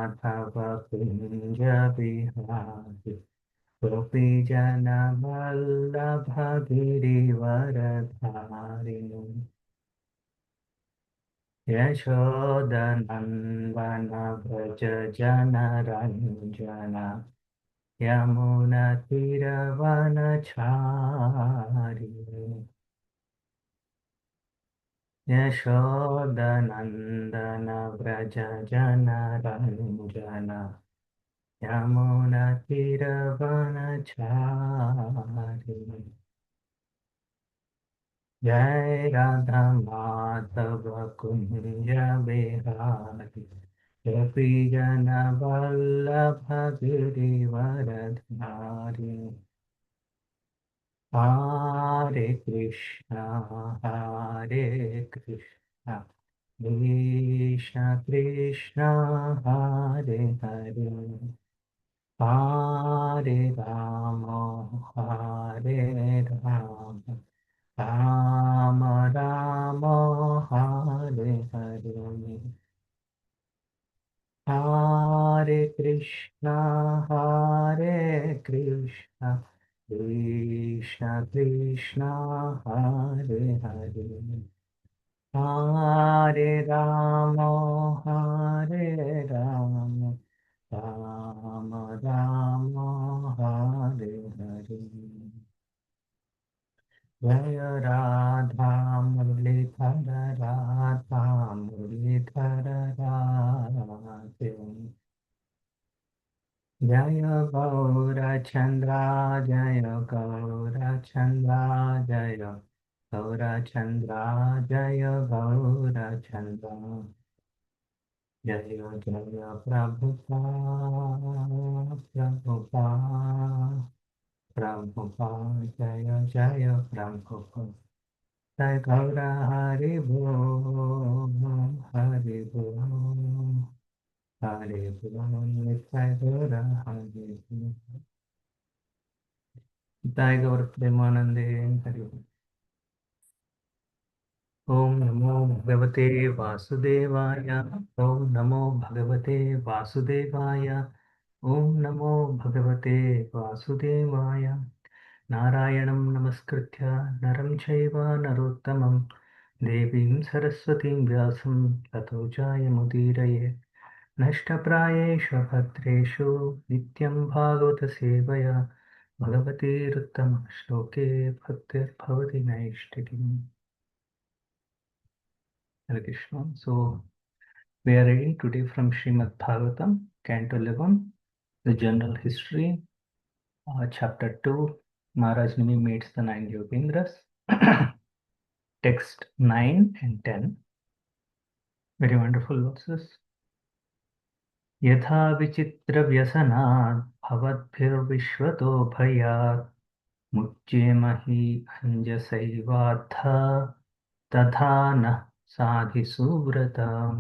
माधव कुञ्ज विहारी गोपीजन वल्लभ गिरिवरधारी यशोदनन्दन व्रज जनरञ्जन यमुनतिरवनचारि यशोदनन्दन व्रज जनरञ्जन यमुनतिरवनचारि जय राधा माधव कुंज बिहारी गोपी जन वल्लभ गिरिवरधारी हरे कृष्णा कृष्णा कृष्ण हरे हरे हरे राम राम राम हरे हरे हरे कृष्णा कृष्ण कृष्ण हरे हरे हरे राम राम राम हरे हरे जय राधा मुरलीधर राधा मुरलीधर राधे जय गौरचंद्रा जय गौरचंद्रा जय गौरचंद्रा जय गौरचंद्रा जय जय प्रभुपा प्रभुपा प्रभुपा जय जय प्रभुपा जय गौर हरि बो हरि बो हरि बो जय गौर हरि बो जय गौर प्रेमानंदे हरि बो। ओम नमो भगवते वासुदेवाय ओम नमो भगवते वासुदेवाय ओम नमो भगवते वासुदेवाय नारायणं नमस्कृत्य नरं चैव नरोत्तमं देवीं सरस्वतीं व्यासं ततो जयमुदीरये नष्टप्रायेषु भद्रेषु नित्यं भागवतसेवया भगवतीरुत्तमश्लोके भक्तिर्भवति नैष्ठिकीम् Hare Krishna. So we are reading today from Srimad Bhagavatam, Canto 11, the general history, chapter 2, Maharaj Nimi meets the 9 Yogendras, text 9 and 10. Very wonderful verses. यथा विचित्रव्यसनात् भवद्भिर्विश्वतो भयात् मुच्येमहि अञ्जसैवात्था तथा नः साधिसुव्रताम्.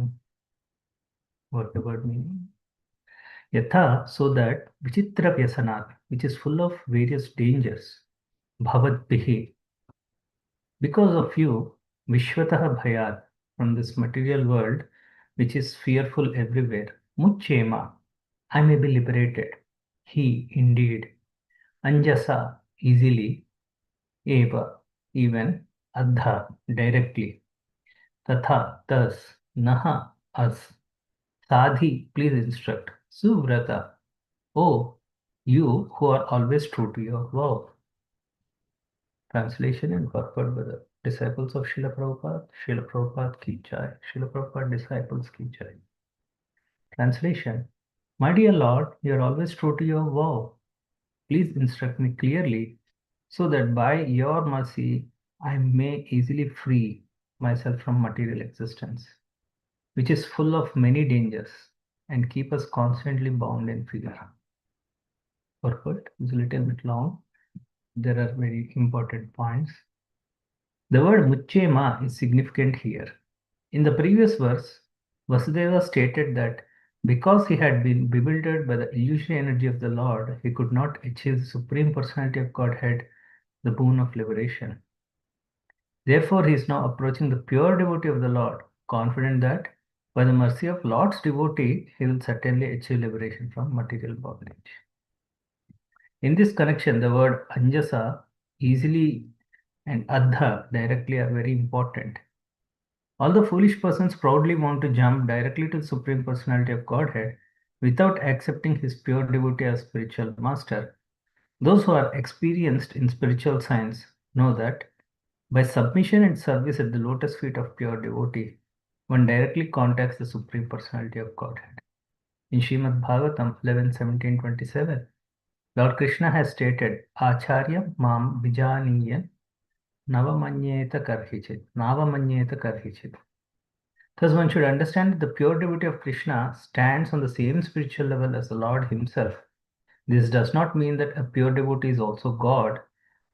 What the word meaning? Yatha, so that vichitra vyasanat, which is full of various dangers, bhavatbihi, because of you, vishwataha bhayat, from this material world, which is fearful everywhere, muchema, I may be liberated. He, indeed, anjasa, easily, eva, even, adha, directly, tatha, thus, naha, us, sadhi, please instruct, suvrata, oh, you who are always true to your vow. Translation and purport by the disciples of Srila Prabhupada. Srila Prabhupada ki jai. Srila Prabhupada disciples ki jai. Translation. My dear Lord, you are always true to your vow. Please instruct me clearly so that by your mercy I may easily free myself from material existence, which is full of many dangers and keep us constantly bound in fear. Purport is a little bit long. There are very important points. The word Muchema is significant here. In the previous verse, Vasudeva stated that because he had been bewildered by the illusory energy of the Lord, he could not achieve the Supreme Personality of Godhead, the boon of liberation. Therefore, he is now approaching the pure devotee of the Lord, confident that By the mercy of Lord's devotee, he will certainly achieve liberation from material bondage. In this connection, the word anjasa, easily, and adha, directly, are very important. Although foolish persons proudly want to jump directly to the Supreme Personality of Godhead without accepting his pure devotee as spiritual master, those who are experienced in spiritual science know that by submission and service at the lotus feet of pure devotee, one directly contacts the Supreme Personality of Godhead. In Srimad Bhagavatam 11:17-27, Lord Krishna has stated, Acharya mam vijaniya navamanyeta karhichit. Navamanyeta karhichit. Thus, one should understand that the pure devotee of Krishna stands on the same spiritual level as the Lord himself. This does not mean that a pure devotee is also God,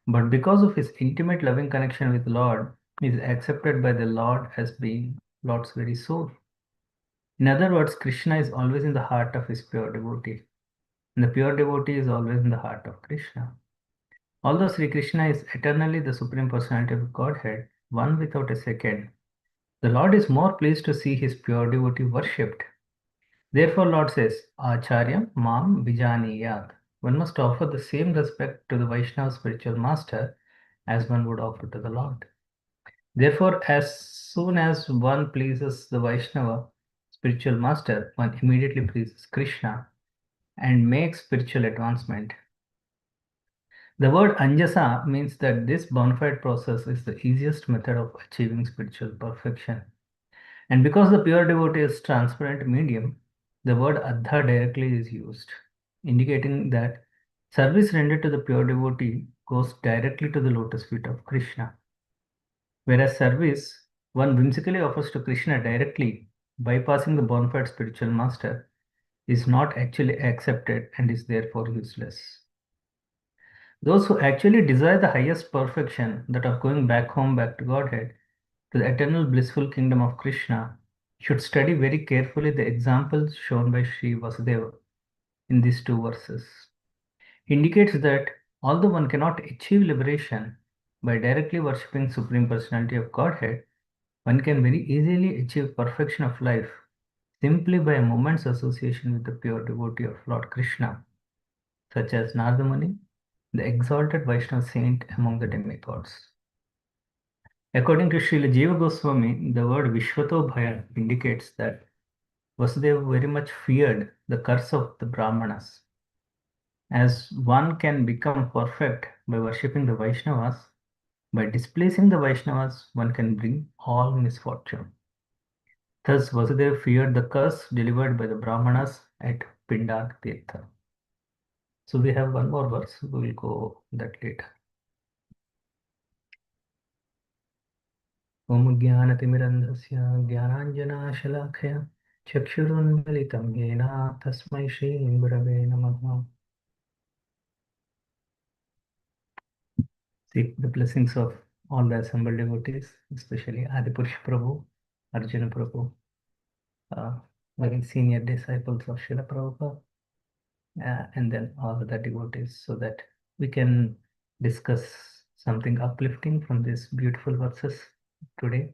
but because of his intimate loving connection with Lord, he is accepted by the Lord as being Lord's very soul. In other words, Krishna is always in the heart of his pure devotee, and the pure devotee is always in the heart of Krishna. Although Sri Krishna is eternally the Supreme Personality of Godhead, one without a second, the Lord is more pleased to see his pure devotee worshipped. Therefore, Lord says, Acharya Mam Vijaniyat. One must offer the same respect to the Vaishnava spiritual master as one would offer to the Lord. Therefore, as soon as one pleases the Vaishnava spiritual master, one immediately pleases Krishna and makes spiritual advancement. The word Anjasa means that this bona fide process is the easiest method of achieving spiritual perfection. And because the pure devotee is transparent medium, the word Adha directly is used, indicating that service rendered to the pure devotee goes directly to the lotus feet of Krishna. Whereas service one whimsically offers to Krishna directly, bypassing the bona fide spiritual master, is not actually accepted and is therefore useless. Those who actually desire the highest perfection, that of going back home, back to Godhead, to the eternal blissful kingdom of Krishna, should study very carefully the examples shown by Sri Vasudeva in these two verses. Indicates that although one cannot achieve liberation by directly worshipping Supreme Personality of Godhead, one can very easily achieve perfection of life simply by a moment's association with the pure devotee of Lord Krishna, such as Narada Muni, the exalted Vaishnava saint among the demigods. According to Srila Jiva Goswami, the word Vishwato Bhaya indicates that Vasudeva very much feared the curse of the Brahmanas. As one can become perfect by worshipping the Vaishnavas, by displacing the Vaishnavas, one can bring all misfortune. Thus, Vasudeva feared the curse delivered by the Brahmanas at Pindak Tirtha. So we have one more verse, we will go that later. ॐ ज्ञानतिमिरन्धस्य ज्ञानाञ्जनाशलाखया चक्षुरुन्मिलितं येन तस्मै श्रीगुरवे नमः. Seek the blessings of all the assembled devotees, especially Adipurush Prabhu, Arjuna Prabhu, very senior disciples of Srila Prabhupada, and then all other devotees, so that we can discuss something uplifting from these beautiful verses today.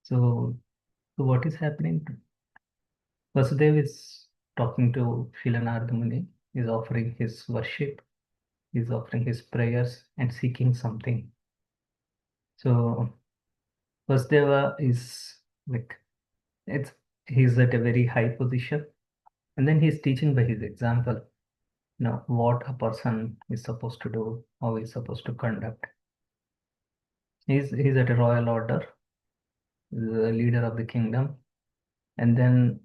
So what is happening? Vasudev is talking to Srila Narada Muni, is offering his worship, is offering his prayers and seeking something. So Vasudeva is like, he's at a very high position, and then he's teaching by his example, what a person is supposed to do, how he's supposed to conduct. He's at a royal order, the leader of the kingdom, and then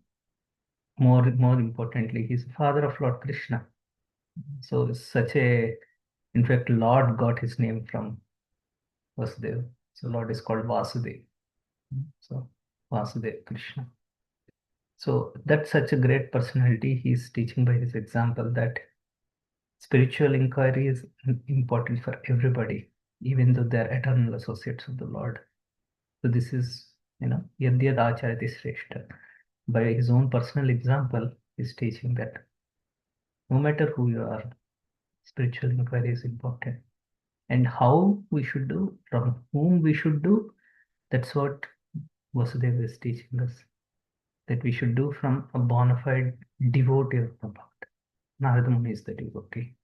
more importantly, he's the father of Lord Krishna. So in fact, Lord got his name from Vasudeva. So Lord is called Vasudev. So Vasudev Krishna. So that's such a great personality. He's teaching by his example that spiritual inquiry is important for everybody, even though they're eternal associates of the Lord. So this is, Yadyad Acharati Shrestha. By his own personal example, he's teaching that no matter who you are, spiritual inquiry is important. And how we should do, from whom we should do, that's what Vasudeva is teaching us that we should do from a bona fide devotee of the Lord. Narada Muni is the devotee.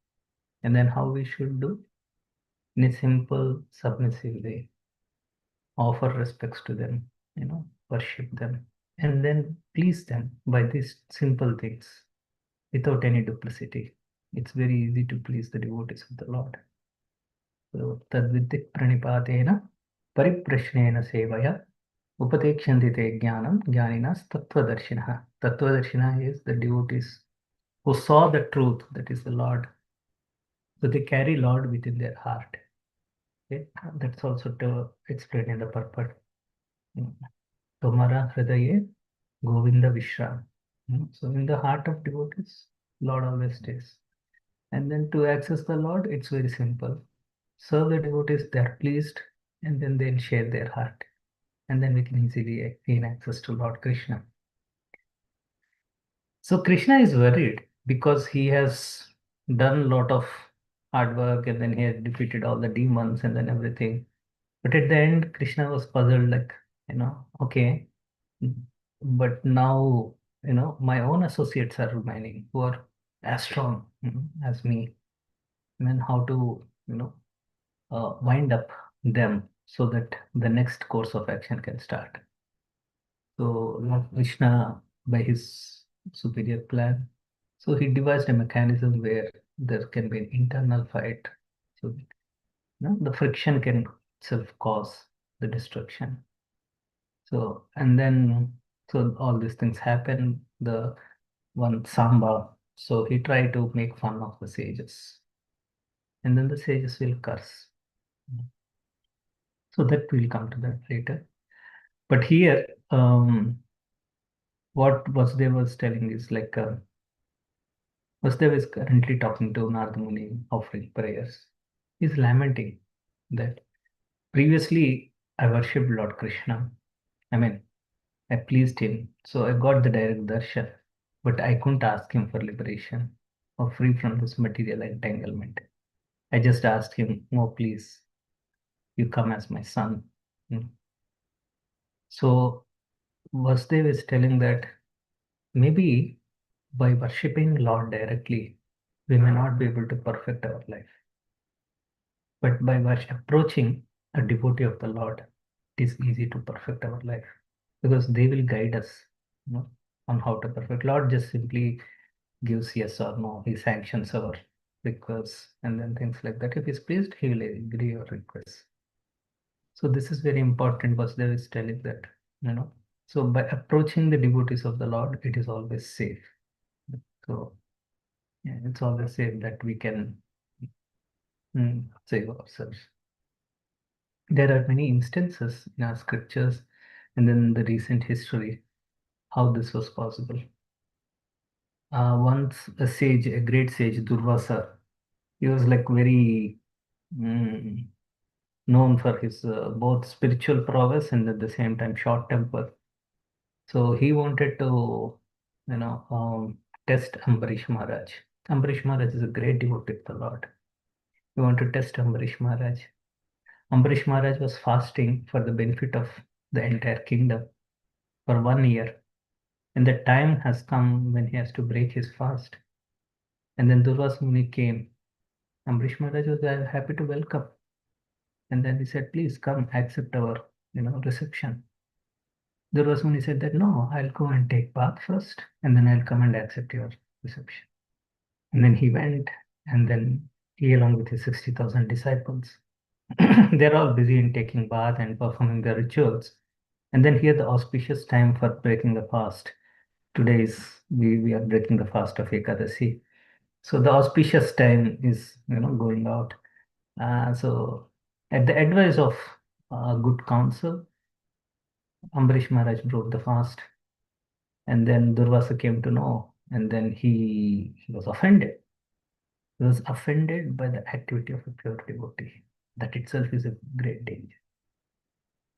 And then how we should do? In a simple, submissive way. Offer respects to them, worship them, and then please them by these simple things without any duplicity. It's very easy to please the devotees of the Lord. So, tadvidik pranipatena pariprashnena sevaya upatekshandi te jnanam jnaninas tattvadarshinaha. Tattvadarshina is the devotees who saw the truth, that is the Lord. So they carry Lord within their heart. Okay? That's also to explain in the purport. Tomara hridaye Govinda Vishram. So in the heart of devotees, Lord always stays. And then to access the Lord, it's very simple. Serve the devotees, they're pleased, and then they'll share their heart. And then we can easily gain access to Lord Krishna. So Krishna is worried because he has done a lot of hard work and then he has defeated all the demons and then everything. But at the end, Krishna was puzzled, like, okay, but now, my own associates are remaining who are as strong as me. And then how to, wind up them so that the next course of action can start. So Lord Krishna, by his superior plan, so he devised a mechanism where there can be an internal fight. So the friction can itself cause the destruction. So and then so all these things happen. The one Samba, so he tried to make fun of the sages, and then the sages will curse. So that will come to that later. But here, what Vasudeva was telling is like Vasudeva is currently talking to Narada Muni, offering prayers. He's lamenting that previously I worshipped Lord Krishna. I mean, I pleased him, so I got the direct darshan, but I couldn't ask him for liberation or free from this material entanglement. I just asked him, "Oh, please, you come as my son." Hmm. So Vasudev is telling that maybe by worshipping Lord directly, we may not be able to perfect our life. But by approaching a devotee of the Lord, it is easy to perfect our life because they will guide us, on how to perfect. Lord just simply gives yes or no. He sanctions our requests and then things like that. If he's pleased, he will agree your requests. So this is very important. Vasudev is telling that, So by approaching the devotees of the Lord, it is always safe. So yeah, it's always safe that we can save ourselves. There are many instances in our scriptures and then the recent history how this was possible. Once a sage, a great sage, Durvasa, he was like very mm, known for his both spiritual prowess and at the same time short temper. So he wanted to, test Ambarish Maharaj. Ambarish Maharaj is a great devotee of the Lord. He wanted to test Ambarish Maharaj. Ambarish Maharaj was fasting for the benefit of the entire kingdom for 1 year. And the time has come when he has to break his fast. And then Durvasa Muni came. Ambarish Maharaj was happy to welcome. And then he said, please come accept our, reception. Durvasa Muni said that, no, I'll go and take bath first, and then I'll come and accept your reception. And then he went, and then he, along with his 60,000 disciples, they're all busy in taking bath and performing their rituals. And then here the auspicious time for breaking the fast. Today is we are breaking the fast of Ekadasi. So the auspicious time is going out. So at the advice of good counsel, Ambarish Maharaj broke the fast, and then Durvasa came to know, and then he was offended. He was offended by the activity of a pure devotee. That itself is a great danger.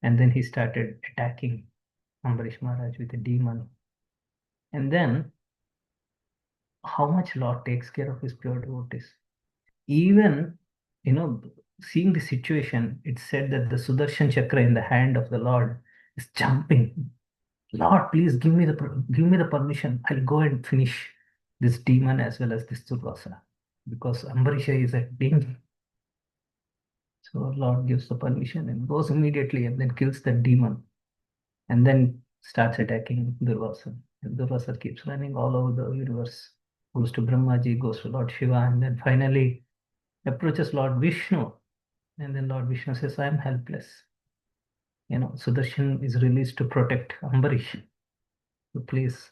And then he started attacking Ambarish Maharaj with a demon. And then how much Lord takes care of his pure devotees. Even, seeing the situation, it said that the Sudarshan Chakra in the hand of the Lord is jumping. Lord, please give me the permission. I'll go and finish this demon as well as this Durvasa, because Ambarisha is a demon. So Lord gives the permission and goes immediately and then kills the demon and then starts attacking Durvasa. And Durvasa keeps running all over the universe. Goes to Brahmaji, goes to Lord Shiva, and then finally approaches Lord Vishnu. And then Lord Vishnu says, I am helpless. Sudarshan is released to protect Ambarish. So please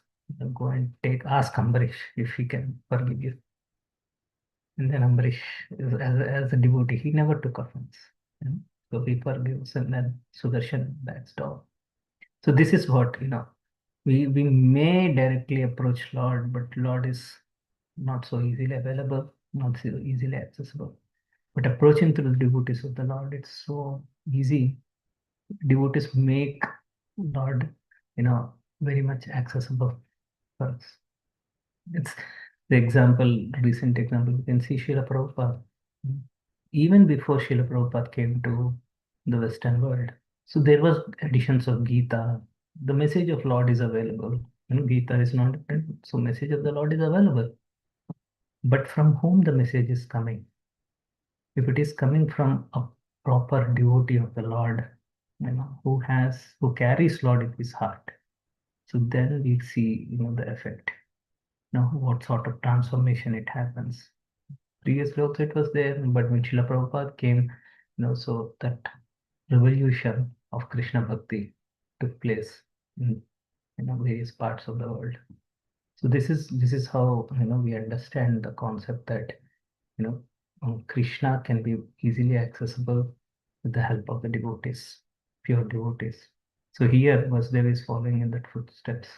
go and ask Ambarish if he can forgive you. And then Ambarish, as a devotee, he never took offense. you know. So he forgives, and then Sudarshan backs down. So this is what, we may directly approach Lord, but Lord is not so easily available, not so easily accessible. But approaching through the devotees of the Lord, it's so easy. Devotees make Lord, very much accessible for us. It's the recent example, you can see Srila Prabhupada. Even before Srila Prabhupada came to the Western world, so there was editions of Gita. The message of Lord is available. Gita is not different, so message of the Lord is available. But from whom the message is coming? If it is coming from a proper devotee of the Lord, who carries Lord in his heart, so then we see, the effect. What sort of transformation it happens. Previously also it was there, but when Srila Prabhupada came, so that revolution of Krishna Bhakti took place in various parts of the world. So this is how we understand the concept that you know Krishna can be easily accessible with the help of the devotees, pure devotees. So here Vasudeva is following in that footsteps.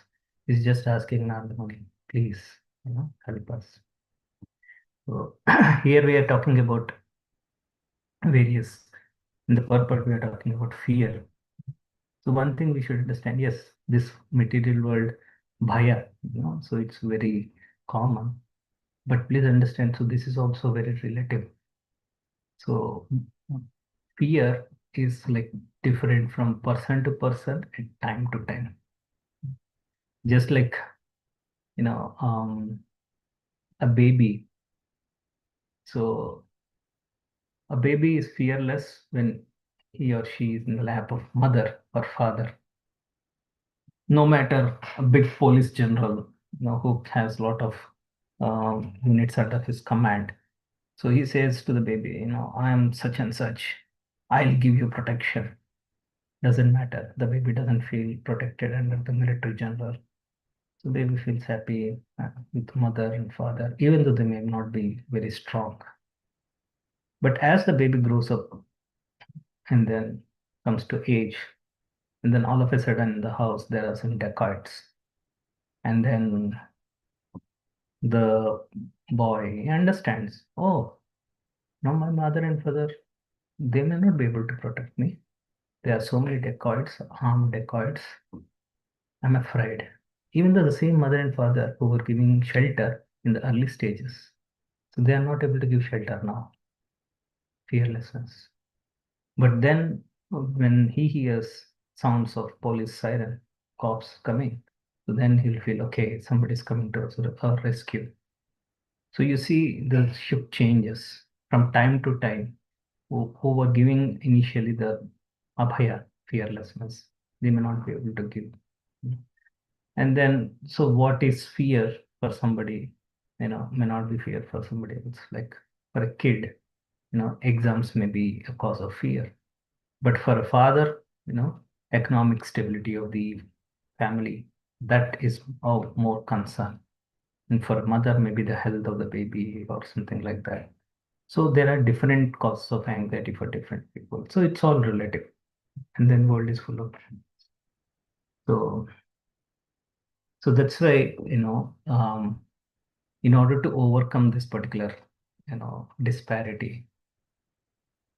He's just asking Narada Muni, please, help us. So here we are talking about various, in the purport we are talking about fear. So one thing we should understand, yes, this material world, bhaya, so it's very common, but please understand, so this is also very relative. So fear is like different from person to person and time to time. Just like, a baby. So a baby is fearless when he or she is in the lap of mother or father. No matter a big police general, who has a lot of units under his command. So he says to the baby, I am such and such. I'll give you protection. Doesn't matter. The baby doesn't feel protected under the military general. So baby feels happy with mother and father, even though they may not be very strong. But as the baby grows up and then comes to age, and then all of a sudden in the house there are some dacoits. And then the boy understands, oh, now my mother and father, they may not be able to protect me. There are so many dacoits, armed dacoits. I'm afraid. Even though the same mother and father who were giving shelter in the early stages, so they are not able to give shelter now. Fearlessness. But then when he hears sounds of police siren, cops coming, so then he'll feel, okay, somebody's coming to our rescue. So you see the shift changes from time to time. Who were giving initially the abhaya, fearlessness, they may not be able to give. And then, so what is fear for somebody, may not be fear for somebody else. Like for a kid, exams may be a cause of fear. But for a father, economic stability of the family, that is of more concern. And for a mother, maybe the health of the baby or something like that. So there are different causes of anxiety for different people. So it's all relative. And then world is full of. So so that's why, in order to overcome this particular, disparity,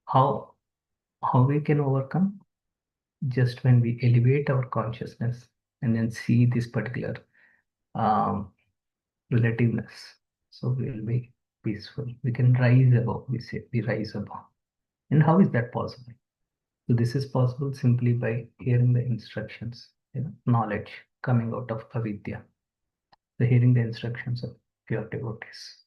how we can overcome? Just when we elevate our consciousness and then see this particular um, relativeness, so we'll be peaceful. We can rise above. We say we rise above. And how is that possible? So this is possible simply by hearing the instructions, knowledge coming out of avidya. So hearing the instructions of pure devotees.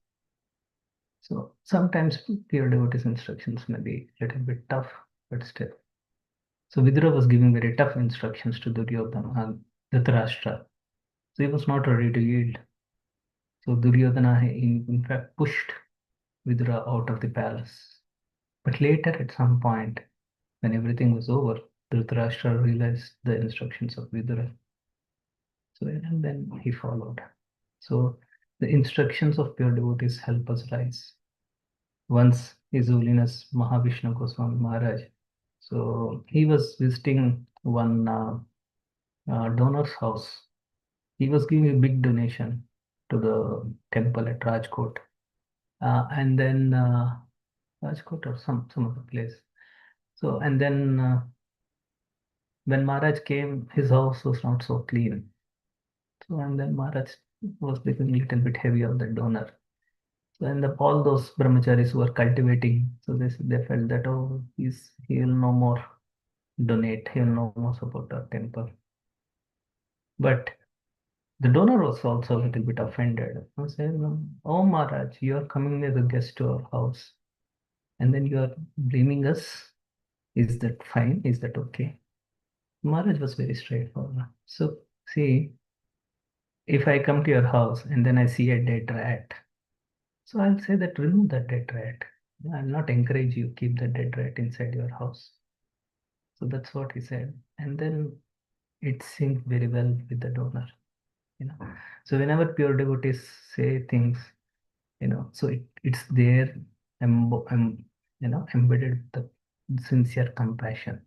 So sometimes pure devotees' instructions may be a little bit tough, but still. So Vidura was giving very tough instructions to Duryodhana and Dhritarashtra. So he was not ready to yield. So Duryodhana in fact pushed Vidura out of the palace. But later at some point, when everything was over, Dhritarashtra realized the instructions of Vidura. So and then he followed. So the instructions of pure devotees help us rise. Once His Holiness Mahavishnu Goswami Maharaj, so he was visiting one donor's house. He was giving a big donation to the temple at Rajkot, and then Rajkot or some other place. So and then when Maharaj came, his house was not so clean. So and then Maharaj was becoming a little bit heavy on the donor. So and all those brahmacharis who were cultivating, so they felt that oh he will no more donate, he will no more support our temple. But the donor was also a little bit offended. I said, oh Maharaj, you are coming as a guest to our house, and then you are blaming us. Is that fine? Is that okay? Maharaj was very straightforward. So see, if I come to your house and then I see a dead rat, so I'll say that remove that dead rat. I'll not encourage you keep the dead rat inside your house. So that's what he said. And then it synced very well with the donor, you know. So whenever pure devotees say things, so it's there, embedded the sincere compassion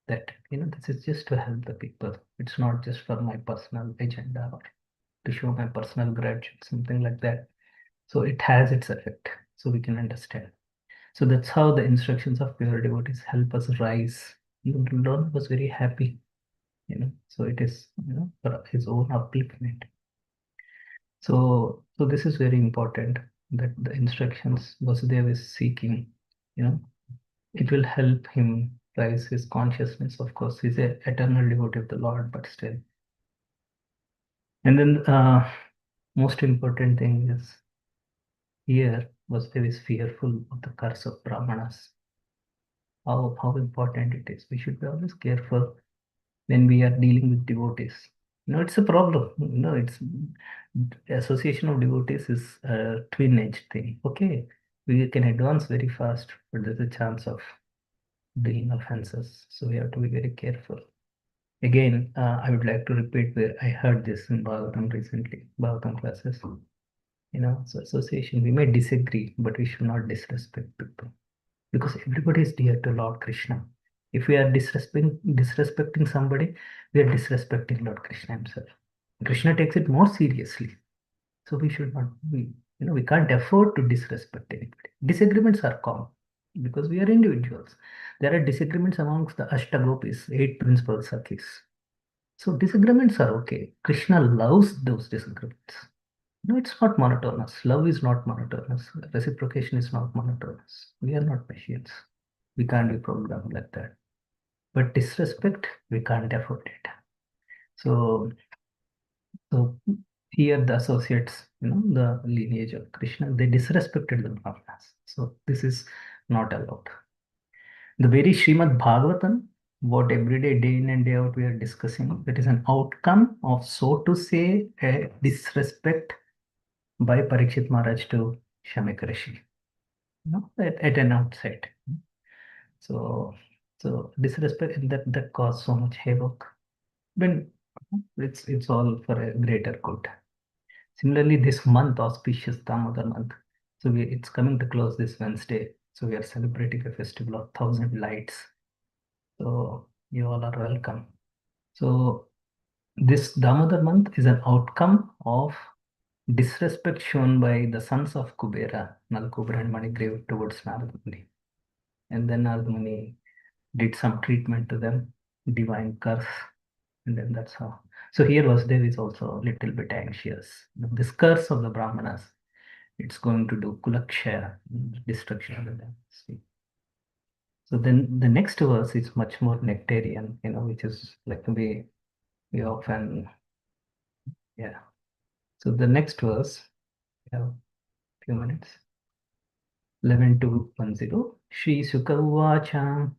that, this is just to help the people. It's not just for my personal agenda or to show my personal grudge, something like that. So it has its effect, so we can understand. So that's how the instructions of pure devotees help us rise. Lord was very happy, so it is, for his own upliftment. So this is very important that the instructions Vasudeva is seeking, it will help him rise his consciousness. Of course, he's an eternal devotee of the Lord, but still. And then most important thing is here Vasudeva is fearful of the curse of Brahmanas. How important it is. We should be always careful when we are dealing with devotees. It's a problem. It's association of devotees is a twin-edged thing. Okay, we can advance very fast, but there's a chance of doing offenses. So we have to be very careful. Again, I would like to repeat where I heard this in Bhagavatam recently, Bhagavatam classes. So association, we may disagree, but we should not disrespect people because everybody is dear to Lord Krishna. If we are disrespecting somebody, we are disrespecting Lord Krishna himself. Krishna takes it more seriously. So we should not be, we can't afford to disrespect anybody. Disagreements are common because we are individuals. There are disagreements amongst the Ashtagopis, eight principal Sakhis. So disagreements are okay. Krishna loves those disagreements. No, it's not monotonous. Love is not monotonous. Reciprocation is not monotonous. We are not machines. We can't be programmed like that. But disrespect, we can't afford it. So here the associates, the lineage of Krishna, they disrespected the Brahmanas. So this is not allowed. The very Srimad Bhagavatam, what every day in and day out we are discussing, that is an outcome of, so to say, a disrespect by Parikshit Maharaj to Shamek Rishi, at an outset. So, so disrespect and that caused so much havoc. When it's all for a greater good. Similarly, this month, auspicious Damodar month, so it's coming to close this Wednesday. So we are celebrating a festival of 1,000 lights. So you all are welcome. So this Damodar month is an outcome of disrespect shown by the sons of Kubera, Nalkubera and Manigriva towards Narad Muni. And then Narad Muni did some treatment to them, divine curse, and then that's how. So here Vasudev is also a little bit anxious. This curse of the Brahmanas, it's going to do kulakshaya, destruction of the dynasty. So then the next verse is much more nectarian, which is like we often, yeah. So the next verse, we have a few minutes. 11 to 10. Shri Sukha Uvacha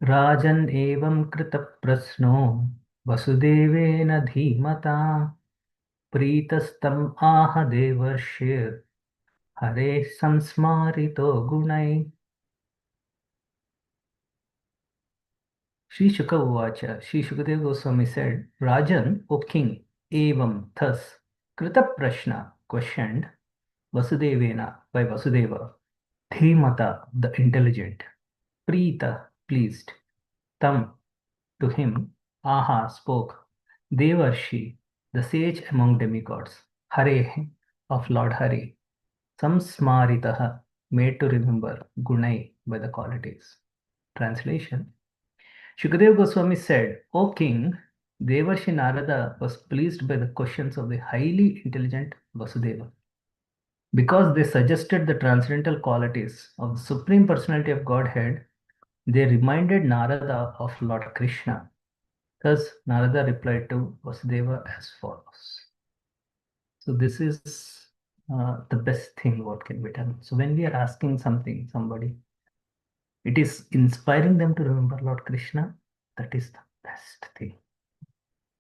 Rajan evam krita prasno Vasudevena dhimata Pritastam aha devarshir Hare samsmarito gunai. Sri Shuka Uvacha, Sri Shukadeva Goswami said, Rajan, O king, evam, thus, Krita Prashna, questioned, Vasudevena, by Vasudeva, Dhimata, the intelligent, Preeta, pleased, Tam, to him, Aha, spoke, Devarshi, the sage among demigods, Hare, of Lord Hari, Samsmaritaha, made to remember, Gunai, by the qualities. Translation. Shukadeva Goswami said, O king, Devarshi Narada was pleased by the questions of the highly intelligent Vasudeva because they suggested the transcendental qualities of the Supreme Personality of Godhead. They reminded Narada of Lord Krishna. Thus, Narada replied to Vasudeva as follows. So, this is the best thing what can be done. So, when we are asking something, somebody, it is inspiring them to remember Lord Krishna. That is the best thing.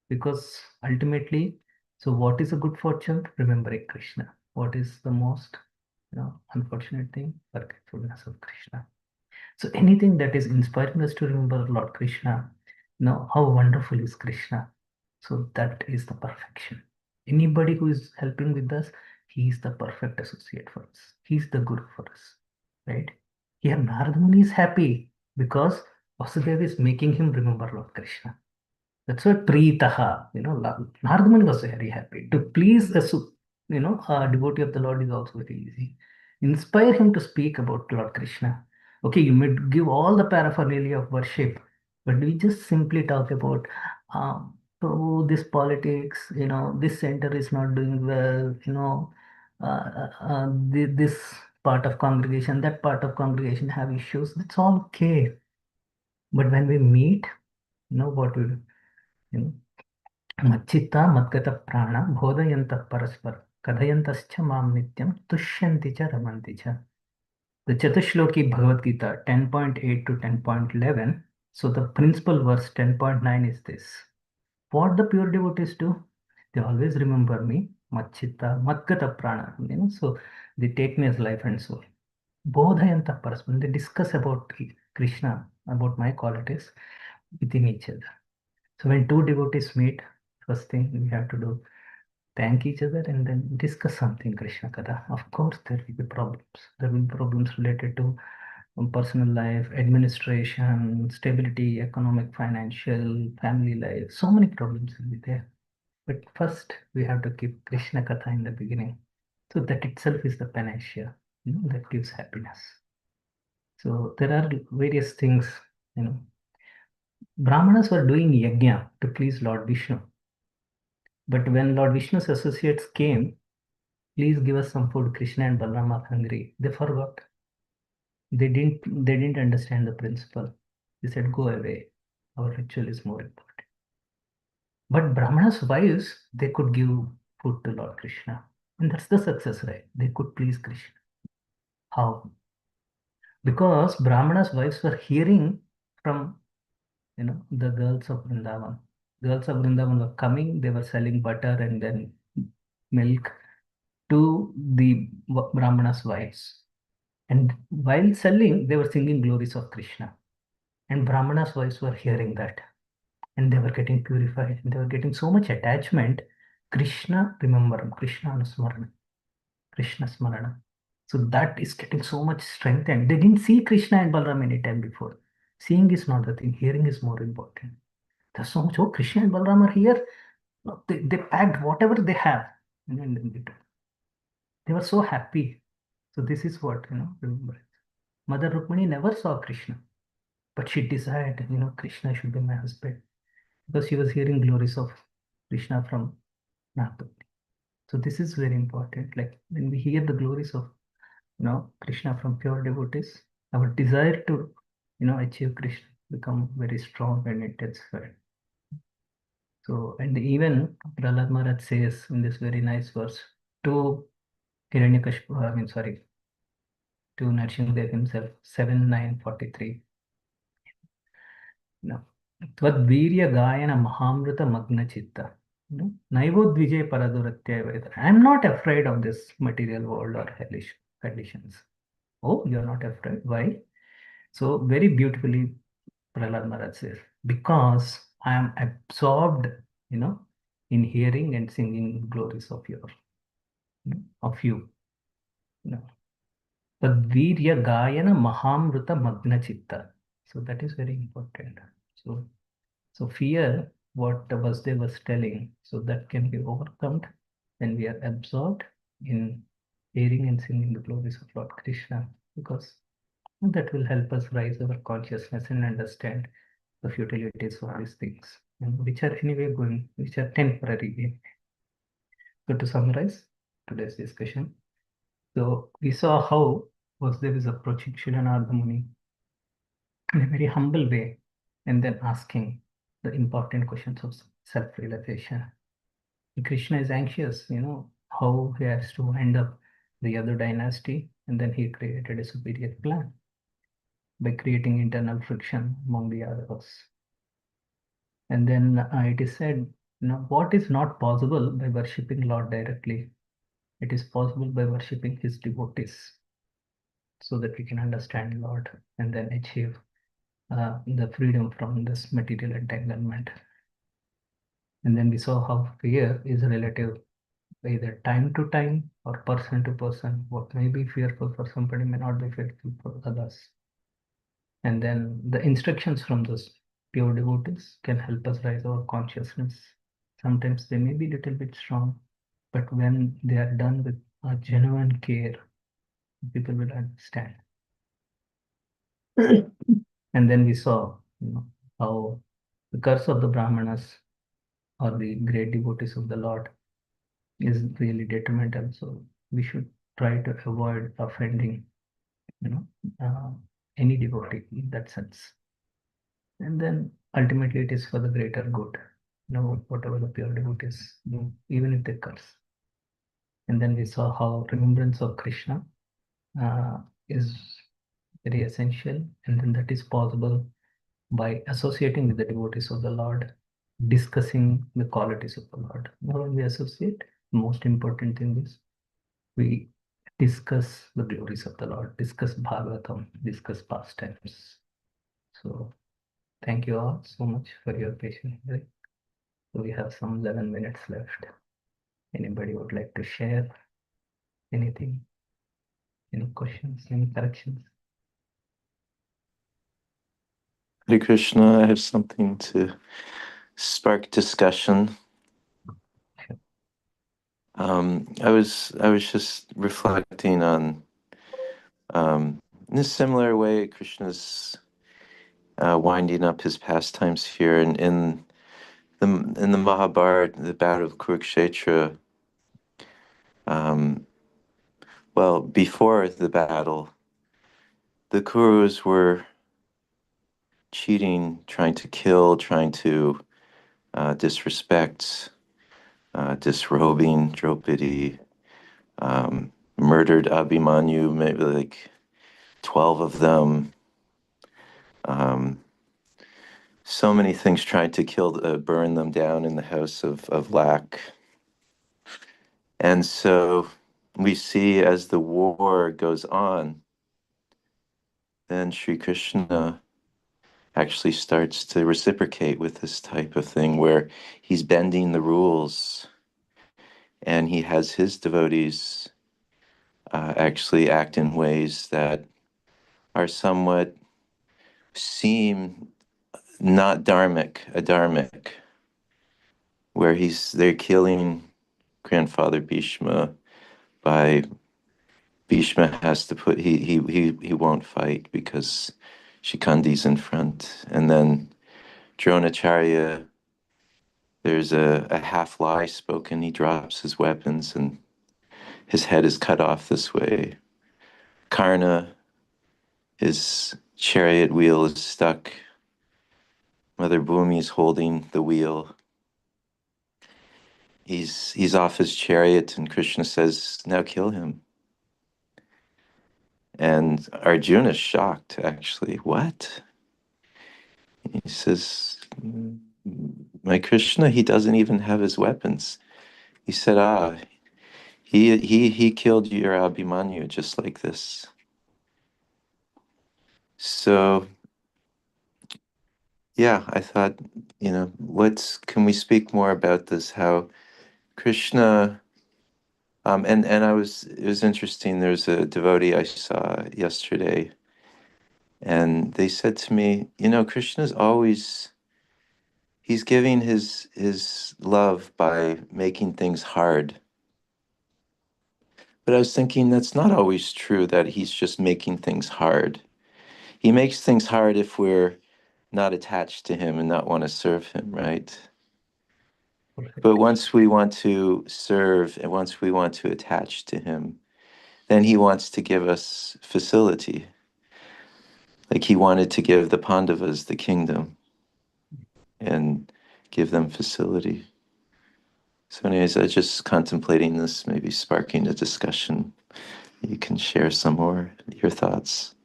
Because ultimately, so what is a good fortune? Remembering Krishna. What is the most unfortunate thing? Forgetfulness of Krishna. So anything that is inspiring us to remember Lord Krishna, how wonderful is Krishna. So that is the perfection. Anybody who is helping with us, he is the perfect associate for us. He is the guru for us, right? Here Narada Muni is happy because Vasudeva is making him remember Lord Krishna. That's what Preetaha, Narada Muni was very happy. To please a devotee of the Lord is also very easy. Inspire him to speak about Lord Krishna. Okay, you may give all the paraphernalia of worship, but we just simply talk about, oh, this politics, this center is not doing well, this part of congregation, that part of congregation have issues. That's all okay. But when we meet, what we do? You know, मच्चित्ता मद्गत प्राण बोधयन्तः परस्पर कथयन्तश्च मां नित्यं तुष्यन्ति च रमन्ति च. The Chaturshloki Bhagavad Gita 10.8 to 10.11. So the principal verse 10.9 is this. What the pure devotees do? They always remember me. Machchitta, Madgata Prana. So they take me as life and soul. Bodhayanta Paraspan. They discuss about Krishna, about my qualities within each other. So when two devotees meet, first thing we have to do, thank each other and then discuss something Krishna Katha. Of course, there will be problems. There will be problems related to personal life, administration, stability, economic, financial, family life. So many problems will be there. But first, we have to keep Krishna Katha in the beginning. So that itself is the panacea, that gives happiness. So there are various things, Brahmanas were doing yajna to please Lord Vishnu. But when Lord Vishnu's associates came, please give us some food, Krishna and Balaram are hungry, they forgot. They didn't understand the principle. They said, go away. Our ritual is more important. But Brahmana's wives, they could give food to Lord Krishna. And that's the success, right? They could please Krishna. How? Because Brahmana's wives were hearing from the girls of Vrindavan. Girls of Vrindavan were coming, they were selling butter and then milk to the Brahmana's wives. And while selling, they were singing glories of Krishna. And Brahmana's wives were hearing that. And they were getting purified. And they were getting so much attachment. Krishna, remember, Krishna Anusmarana. Krishna Smarana. So that is getting so much strength. And they didn't see Krishna and Balaram any time before. Seeing is not the thing. Hearing is more important. There's so much, oh, Krishna and Balaram are here. No, they packed whatever they have. And then they were so happy. So this is what, remember. Mother Rukmini never saw Krishna. But she desired, Krishna should be my husband. Because she was hearing glories of Krishna from Nagpur. So this is very important. Like when we hear the glories of, Krishna from pure devotees, our desire to achieve Krishna, become very strong and intensified. So, and even Prahlad Maharaj says in this very nice verse to Hiranyakashipu, to Nrsimhadev himself, 7:9:43. No. Tvad-virya gayana mahamrita magna chitta. Naivod paraduratya. I'm not afraid of this material world or hellish conditions. Oh, you're not afraid. Why? So very beautifully Prahlad Maharaj says, because I am absorbed, you know, in hearing and singing glories of of you. You know. Tadvirya gayana mahamruta magna chitta. So that is very important. So fear, what Vasdev was telling, so that can be overcome when we are absorbed in hearing and singing the glories of Lord Krishna, because that will help us rise our consciousness and understand the futilities of these things, and which are anyway going, which are temporary. So to summarize today's discussion, so we saw how Vasdev is approaching Shilanarda Muni in a very humble way, and then asking the important questions of self-realization. Krishna is anxious, how he has to end up the other dynasty, and then he created a superior plan by creating internal friction among the others. And then it is said, what is not possible by worshipping Lord directly? It is possible by worshipping his devotees, so that we can understand Lord and then achieve the freedom from this material entanglement. And then we saw how fear is relative, either time to time or person to person. What may be fearful for somebody may not be fearful for others. And then the instructions from those pure devotees can help us rise our consciousness. Sometimes they may be a little bit strong, but when they are done with a genuine care, people will understand. And then we saw, how the curse of the Brahmanas or the great devotees of the Lord is really detrimental. So we should try to avoid offending, you know, uh, any devotee in that sense. And then ultimately it is for the greater good, whatever the pure devotees do, even if they curse. And then we saw how remembrance of Krishna uh, is very essential, and then that is possible by associating with the devotees of the Lord, discussing the qualities of the Lord. Now, when we associate, the most important thing is we discuss the glories of the Lord, discuss Bhagavatam, discuss pastimes. So, thank you all so much for your patience. So, we have some 11 minutes left. Anybody would like to share anything? Any questions? Any corrections? Hare Krishna, I have something to spark discussion. Sure. I was just reflecting on in a similar way Krishna's winding up his pastimes here, and in the Mahabharata, the battle of Kurukshetra. Well, before the battle, the Kurus were cheating, trying to kill, trying to disrespect, disrobing Draupadi, murdered Abhimanyu, maybe like 12 of them. So many things tried to burn them down in the house of lack. And so we see as the war goes on, then Sri Krishna actually starts to reciprocate with this type of thing where he's bending the rules and he has his devotees actually act in ways that are somewhat seem not adharmic, where they're killing grandfather Bhishma by Bhishma has to put he won't fight because Shikandi's in front, and then Dronacharya, there's a half lie spoken. He drops his weapons and his head is cut off this way. Karna is chariot wheel is stuck. Mother Bhumi is holding the wheel. He's off his chariot, and Krishna says, "Now kill him." And Arjuna is shocked, actually. What? He says, "My Krishna, he doesn't even have his weapons." He said, he killed your Abhimanyu just like this. So yeah, I thought, let's can we speak more about this? How Krishna, and it was interesting. There's a devotee I saw yesterday, and they said to me, Krishna's always he's giving his love by making things hard. But I was thinking that's not always true, that he's just making things hard. He makes things hard if we're not attached to him and not want to serve him, right? But Perfect. once we want to serve and once we want to attach to him, then he wants to give us facility. Like he wanted to give the Pandavas the kingdom and give them facility. So, anyways, I was just contemplating this, maybe sparking a discussion. You can share some more your thoughts.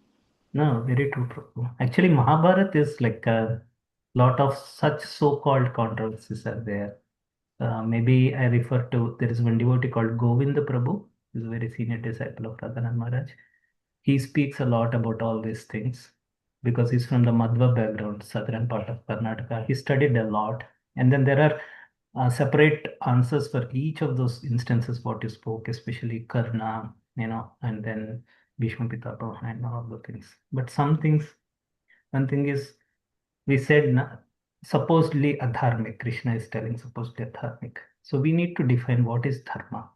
No, very true, Prabhu. Actually, Mahabharata is like a lot of such so-called controversies are there. Maybe I refer to there is one devotee called Govinda Prabhu, who is a very senior disciple of Radhanan Maharaj. He speaks a lot about all these things because he's from the Madhva background, southern part of Karnataka. He studied a lot, and then there are separate answers for each of those instances what you spoke, especially Karna, and then Bhishma Pitapah and all the things. But some things, one thing is we said supposedly adharmic. Krishna is telling supposedly adharmic. So we need to define what is dharma.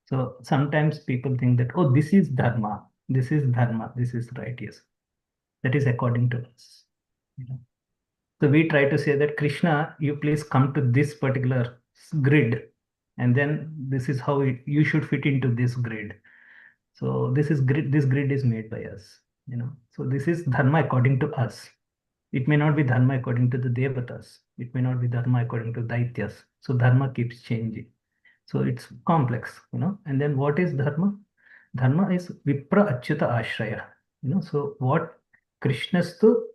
So sometimes people think that, oh, this is dharma, this is dharma, this is right. Yes, that is according to us. You know. So we try to say that Krishna, you please come to this particular grid, and then this is how you should fit into this grid. So this is grid. This grid is made by us. So this is dharma according to us. It may not be dharma according to the devatas. It may not be dharma according to daityas. So dharma keeps changing. So it's complex. And then what is dharma? Dharma is Vipra Achyuta Ashraya. So what Krishna's to,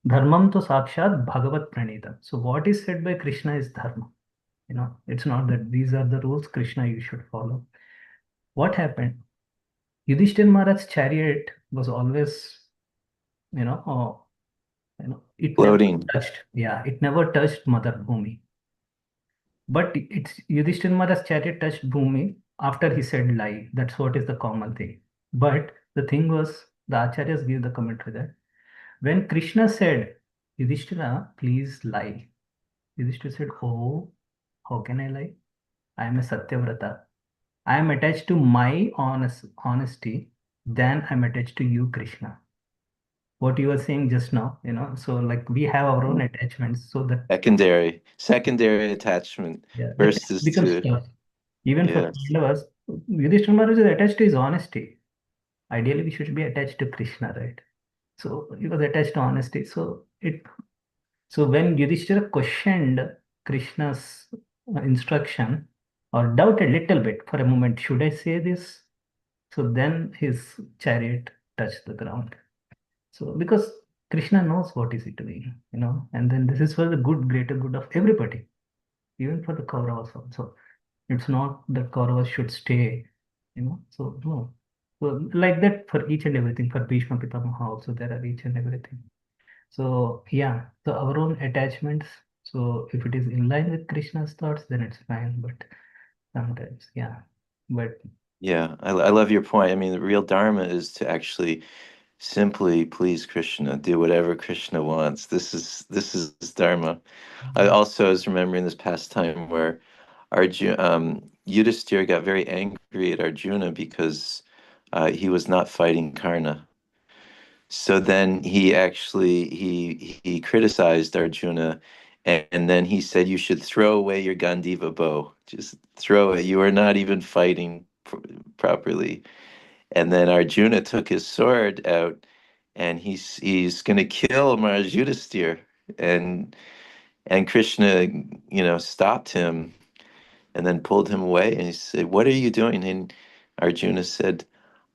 Dharmam to Sakshat Bhagavat Pranita. So what is said by Krishna is dharma. It's not that these are the rules, Krishna, you should follow. What happened? Yudhishthir Maharaj's chariot was always, you know, it never Floating. touched, yeah, it never touched Mother Bhumi. But it's Yudhishthir Maharaj's chariot touched Bhumi after he said lie. That's what is the common thing. But the thing was, the Acharyas give the commentary that when Krishna said, Yudhishthira, please lie, Yudhishthira said, oh, how can I lie? I am a Satyavrata. I am attached to my honesty, then I'm attached to you, Krishna. What you were saying just now, so like we have our own attachments, so that, Secondary attachment yeah, that versus becomes to, tough. Even for yes. Pandavas, Yudhishthira Maharaj is attached to his honesty. Ideally, we should be attached to Krishna, right? So he was attached to honesty. So when Yudhishthira questioned Krishna's instruction or doubted a little bit for a moment, should I say this? So then his chariot touched the ground. So because Krishna knows what is he doing, and then this is for the good, greater good of everybody, even for the Kauravas also. It's not that Kauravas should stay, So no. So like that for each and everything, for Bhishma Pitamaha also there are each and everything. So yeah, so our own attachments. So if it is in line with Krishna's thoughts, then it's fine. But sometimes, yeah. But Yeah, I love your point. I mean, the real dharma is to actually simply please Krishna, do whatever Krishna wants. This is dharma. I also was remembering this past time where Yudhisthira got very angry at Arjuna because he was not fighting Karna. So then he criticized Arjuna, and then he said, "You should throw away your Gandiva bow. Just throw it. You are not even fighting properly." And then Arjuna took his sword out and he's going to kill Maharaj Yudhisthira, and Krishna, stopped him and then pulled him away, and he said, "What are you doing?" And Arjuna said,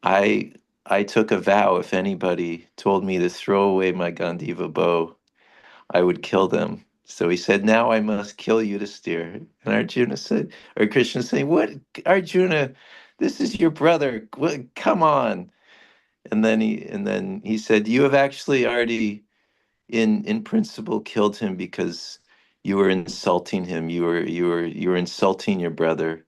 "I I took a vow, if anybody told me to throw away my Gandiva bow, I would kill them." So he said, "Now I must kill Yudhisthira." And Arjuna said, or Krishna saying, "What, Arjuna? This is your brother. What, come on." And then he said, "You have actually already, in principle, killed him because you were insulting him. You were insulting your brother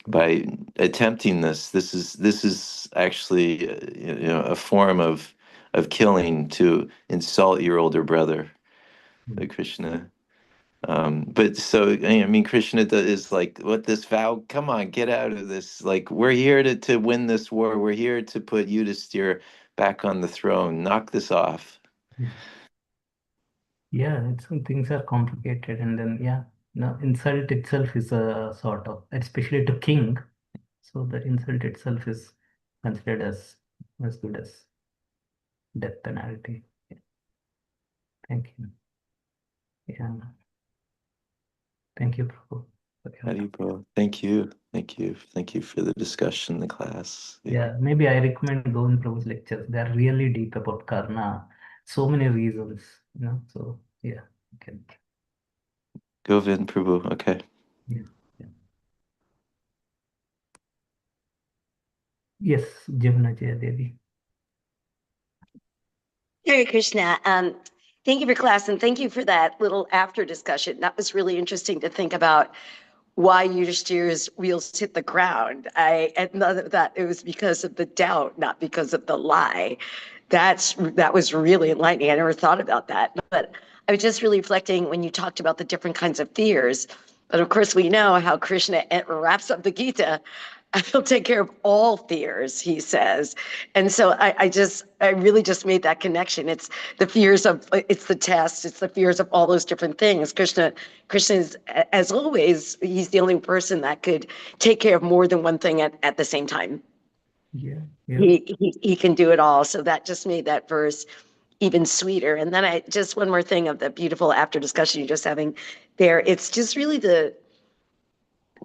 by attempting this. This is actually, a form of killing, to insult your older brother." Mm. The Krishna. But so, I mean, Krishna is like, "What, this vow? Come on, get out of this. Like, we're here to win this war. We're here to put Yudhisthira back on the throne. Knock this off." Yeah, yeah, things are complicated, and then yeah, insult itself is a sort of, especially to king. So the insult itself is considered as good as death penalty. Yeah, thank you. Yeah, thank you, Prabhu, for your time. Haribol. Thank you. Thank you. Thank you for the discussion in the class. Yeah. Yeah, maybe I recommend Govind Prabhu's lectures. They are really deep about Karna. So many reasons, So yeah, you can. Govind Prabhu. Okay. Yeah, yeah. Yes, Jamuna Jaya Devi. Hare Krishna. Thank you for class and thank you for that little after discussion. That was really interesting to think about why Yudhishthira's wheels hit the ground. And that it was because of the doubt, not because of the lie. That was really enlightening. I never thought about that. But I was just really reflecting when you talked about the different kinds of fears. But of course, we know how Krishna wraps up the Gita. He'll take care of all fears, he says. And so I really just made that connection. It's the fears of, it's the test, it's the fears of all those different things. Krishna is, as always, he's the only person that could take care of more than one thing at the same time. Yeah, yeah. He can do it all. So that just made that verse even sweeter. And then just one more thing of the beautiful after discussion you're just having there. It's just really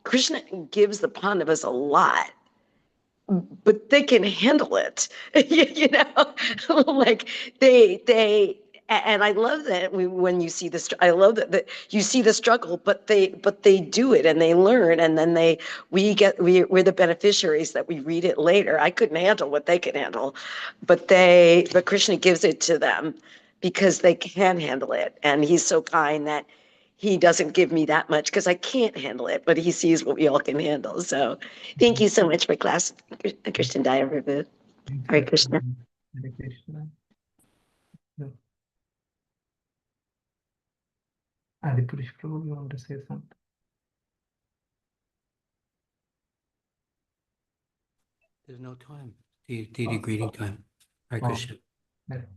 Krishna gives the Pandavas a lot, but they can handle it. Like they and I love that when you see this, I love that you see the struggle, but they do it and they learn, and then we're the beneficiaries that we read it later. I couldn't handle what they could handle, but Krishna gives it to them because they can handle it, and he's so kind that he doesn't give me that much because I can't handle it, but he sees what we all can handle. So thank you so much for class, Krishna Daya Prabhu. Thank Hare you, Krishna. Prabhu. Hare Krishna. Yeah. Adipurish Prabhu, you want to say something? There's no time. The greeting time. Hare Oh, Krishna. Hare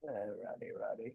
Radhe, Radhe.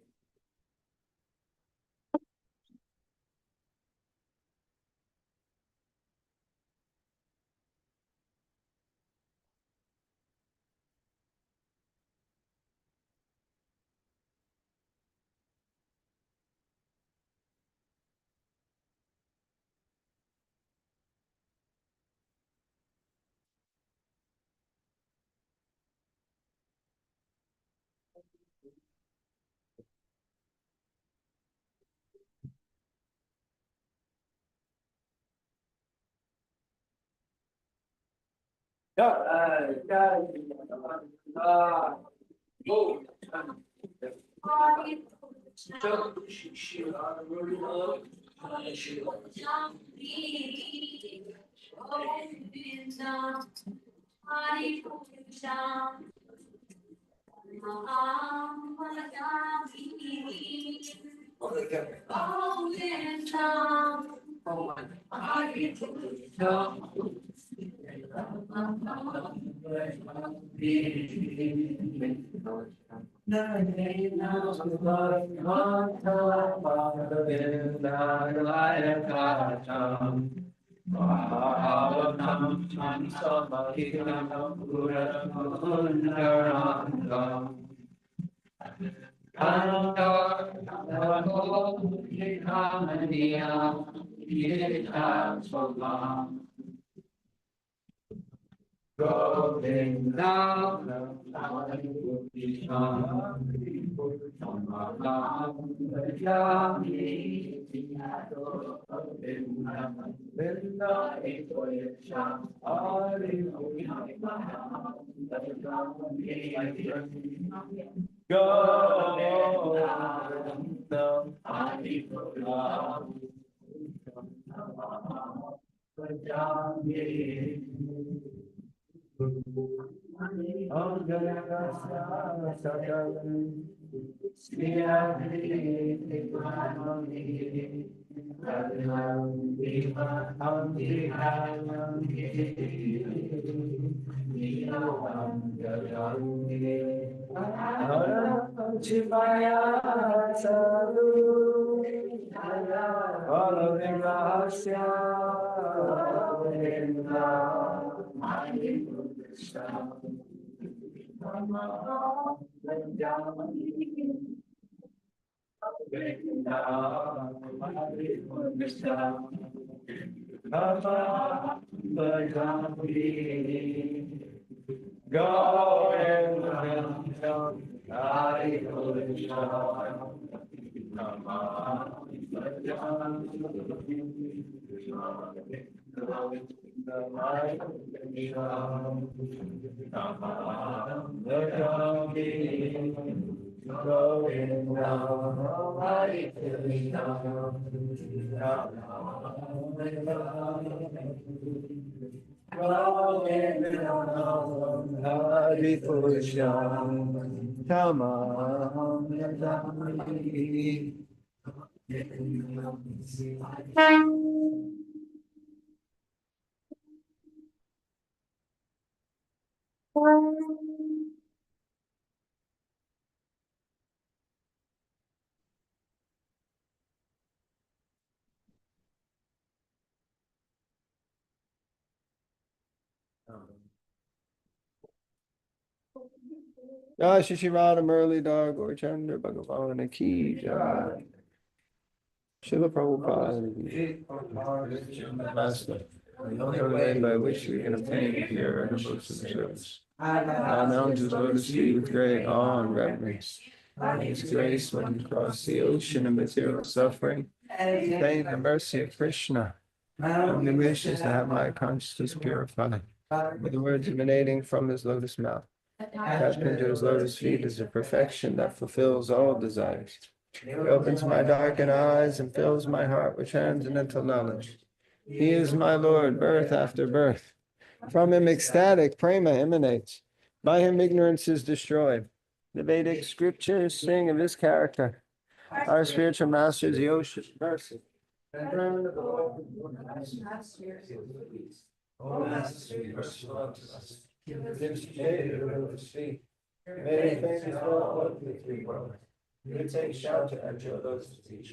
Jai Shri Shivana Murli Dar Gaur Chandra Bhagavan Ki Jai. Srila Prabhupada, Master, the only way by which we can obtain pure and devotional service. Bow down to his lotus feet with great awe and reverence. His grace when he crossed the ocean of material suffering, obtain the mercy of Krishna. Only wishes to have my consciousness purified with the words emanating from his lotus mouth. Attachment to his lotus feet is a perfection that fulfills all desires. He opens my darkened eyes and fills my heart with transcendental knowledge. He is my Lord, birth after birth. From him ecstatic prema emanates. By him ignorance is destroyed. The Vedic scriptures sing of his character. Our spiritual master is the ocean of mercy. You take shelter at your lotus feet.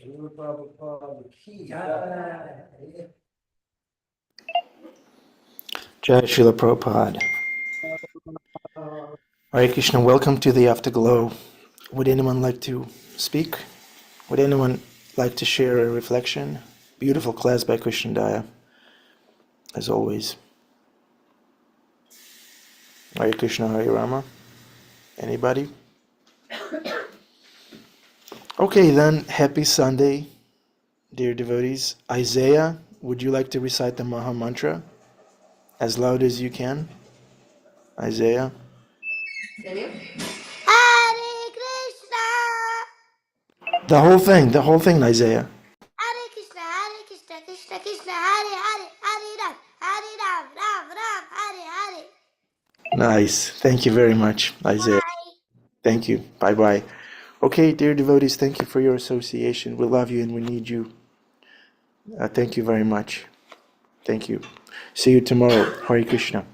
Jai Srila Prabhupada. Hare Krishna, welcome to the Afterglow. Would anyone like to speak? Would anyone like to share a reflection? Beautiful class by Krsna Daya, as always. Hare Krishna, Hare Rama. Anybody? Okay, then, happy Sunday, dear devotees. Isaiah, would you like to recite the Maha Mantra as loud as you can? Isaiah? Hare Krishna. The whole thing, Isaiah. Hare Krishna, Krishna Krishna, Hare Hare, Hare Ram, Ram Ram, Hare Hare. Nice. Thank you very much, Isaiah. Bye. Thank you. Bye-bye. Okay, dear devotees, thank you for your association. We love you and we need you. Thank you very much. Thank you. See you tomorrow. Hare Krishna.